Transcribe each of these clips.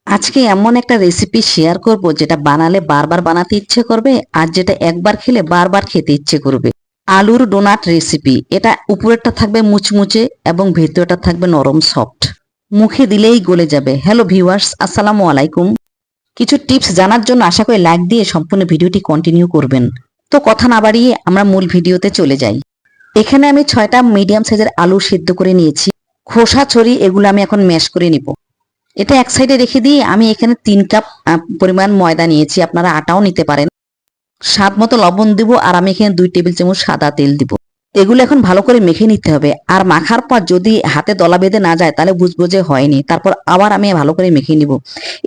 আজকে এমন একটা রেসিপি শেয়ার করব যেটা বানালে বারবার বানাতে ইচ্ছে করবে আর যেটা একবার খেলে বারবার খেতে ইচ্ছে করবে। আলুর ডোনাট রেসিপি। এটা উপরেরটা থাকবে মুচমুচে এবং ভেতরটা থাকবে নরম সফট। মুখে দিলেই গলে যাবে। হ্যালো ভিউয়ার্স, আসসালামু আলাইকুম। কিছু টিপস জানার জন্য আশা করি লাইক দিয়ে সম্পূর্ণ ভিডিওটি কন্টিনিউ করবেন। তো কথা না বাড়িয়ে আমরা মূল ভিডিওতে চলে যাই। এখানে আমি 6টা মিডিয়াম সাইজের আলু সিদ্ধ করে নিয়েছি। খোসা ছড়িয়ে এগুলো আমি এখন ম্যাশ করে নিব। এটা এক সাইডে রেখে দিয়ে আমি এখানে 3 কাপ পরিমাণ ময়দা নিয়েছি, আপনারা আটাও নিতে পারেন। স্বাদ মতো লবণ দিব আর আমি এখানে 2 টেবিল চামচ সাদা তেল দিব। এগুলো এখন ভালো করে মেখে নিতে হবে। আর মাখার পর যদি হাতে দলা বেঁধে না যায় তাহলে বুঝবো যে হয়নি। তারপর আবার আমি ভালো করে মেখে নিব।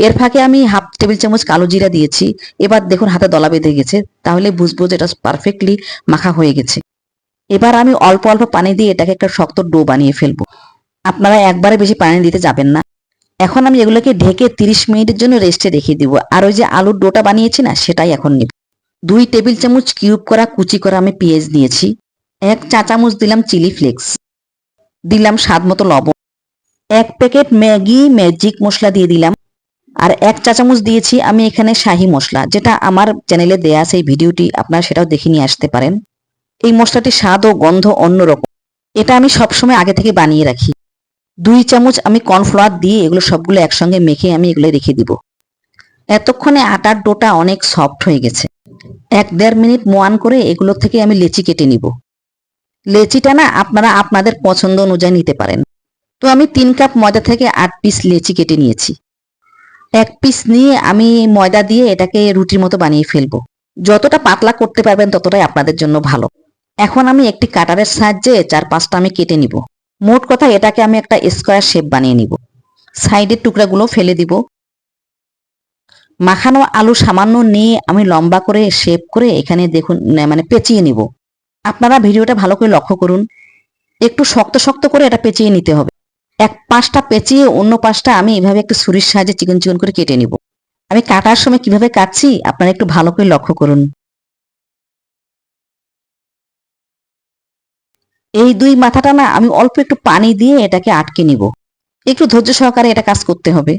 এর ফাঁকে আমি 1/2 টেবিল চামচ কালো জিরা দিয়েছি। এবার দেখুন হাতে দলা বেঁধে গেছে, তাহলে বুঝবো যে এটা পারফেক্টলি মাখা হয়ে গেছে। এবার আমি অল্প অল্প পানি দিয়ে এটাকে একটা শক্ত ডো বানিয়ে ফেলবো। আপনারা একবারে বেশি পানি দিতে যাবেন না। এখন আমি এগুলোকে ঢেকে 30 মিনিটের জন্য রেস্টে রেখে দিব। আর ওই যে আলুর ডোটা বানিয়েছি না, সেটাই এখন নিব। 2 টেবিল চামচ কিউব করা কুচি করা আমি পেঁয়াজ নিয়েছি। 1 চা চামচ দিলাম চিলি ফ্লেক্স, দিলাম স্বাদ মতো লবণ। 1 প্যাকেট ম্যাগি ম্যাজিক মশলা দিয়ে দিলাম। আর 1 চা চামচ দিয়েছি আমি এখানে শাহি মশলা, যেটা আমার চ্যানেলে দেয়া আছে, এই ভিডিওটি আপনারা সেটাও দেখে নিয়ে আসতে পারেন। এই মশলাটির স্বাদ ও গন্ধ অন্যরকম। এটা আমি সবসময় আগে থেকে বানিয়ে রাখি। 2 চামচ আমি কর্নফ্লাওয়ার দিয়ে এগুলো সবগুলো একসঙ্গে মেখে আমি এগুলো রেখে দিব। এতক্ষণে আটার ডোটা অনেক সফট হয়ে গেছে। 1-1.5 মিনিট মোয়ান করে এগুলো থেকে আমি লেচি কেটে নিব। লেচিটা না আপনারা আপনাদের পছন্দ অনুযায়ী নিতে পারেন। তো আমি 3 কাপ ময়দা থেকে 8 পিস লেচি কেটে নিয়েছি। 1 পিস নিয়ে আমি ময়দা দিয়ে এটাকে রুটির মতো বানিয়ে ফেলবো। যতটা পাতলা করতে পারবেন ততটাই আপনাদের জন্য ভালো। এখন আমি একটি কাটারের সাহায্যে 4-5টা আমি কেটে নিব। মোট কথা এটাকে আমি একটা স্কোয়ার শেপ বানিয়ে নিব। সাইডের টুকরাগুলো ফেলে দিব। মাখানো আলু সামান্য নিয়ে আমি লম্বা করে শেপ করে এখানে দেখুন মানে পেঁচিয়ে নিব। আপনারা ভিডিওটা ভালো করে লক্ষ্য করুন। একটু শক্ত শক্ত করে এটা পেঁচিয়ে নিতে হবে। এক পাশটা পেঁচিয়ে অন্য পাশটা আমি এভাবে একটু ছুরির সাহায্যে চিকন চিকন করে কেটে নিব। আমি কাটার সময় কিভাবে কাটছি আপনারা একটু ভালো করে লক্ষ্য করুন। এই দুই মাথাটা না আমি অল্প একটু পানি দিয়ে এটাকে আটকে নিব। একটু ধৈর্য সহকারে এটা কাজ করতে হবে।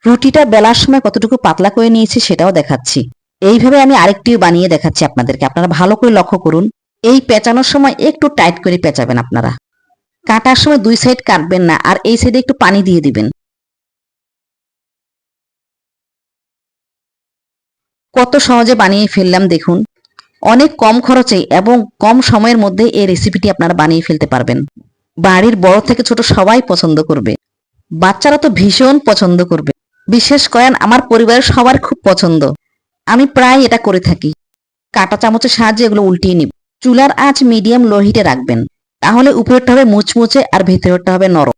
রুটিটা বেলার সময় কতটুকু পাতলা করে নিয়েছি সেটাও দেখাচ্ছি। এইভাবে আমি আরেকটিও বানিয়ে দেখাচ্ছি আপনাদেরকে, আপনারা ভালো করে লক্ষ্য করুন। এই পেঁচানোর সময় একটু টাইট করে পেঁচাবেন আপনারা। কাটার সময় 2 সাইড কাটবেন না, আর এই সাইডে একটু পানি দিয়ে দিবেন। কত সহজে বানিয়ে ফেললাম দেখুন। অনেক কম খরচে এবং কম সময়ের মধ্যে এই রেসিপিটি আপনারা বানিয়ে ফেলতে পারবেন। বাড়ির বড় থেকে ছোট সবাই পছন্দ করবে। বাচ্চারা তো ভীষণ পছন্দ করবে। বিশেষ করেন আমার পরিবারের সবার খুব পছন্দ। আমি প্রায় এটা করে থাকি। কাঁটা চামচের সাহায্যে এগুলো উল্টিয়ে নিব। চুলার আঁচ মিডিয়াম লো হিটে রাখবেন, তাহলে উপরেরটা হবে মুচমুচে আর ভেতরেরটা হবে নরম।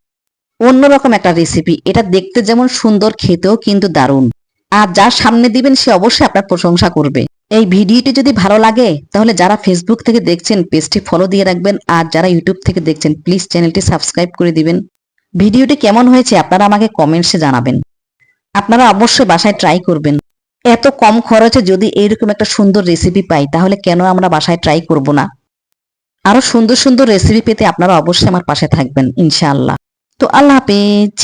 অন্যরকম একটা রেসিপি। এটা দেখতে যেমন সুন্দর, খেতেও কিন্তু দারুণ। আর যার সামনে দিবেন সে অবশ্যই আপনার প্রশংসা করবে। এই ভিডিওটি যদি ভালো লাগে তাহলে যারা ফেসবুক থেকে দেখছেন পেজটি ফলো দিয়ে রাখবেন, আর যারা ইউটিউব থেকে দেখছেন প্লিজ চ্যানেলটি সাবস্ক্রাইব করে দিবেন। ভিডিওটি কেমন হয়েছে আপনারা আমাকে কমেন্টসে জানাবেন। আপনারা অবশ্যই বাসায় ট্রাই করবেন। এত কম খরচে যদি এইরকম একটা সুন্দর রেসিপি পাই তাহলে কেন আমরা বাসায় ট্রাই করব না। আরো সুন্দর সুন্দর রেসিপি পেতে আপনারা অবশ্যই আমার পাশে থাকবেন ইনশাআল্লাহ। তো আল্লাহ হাফেজ।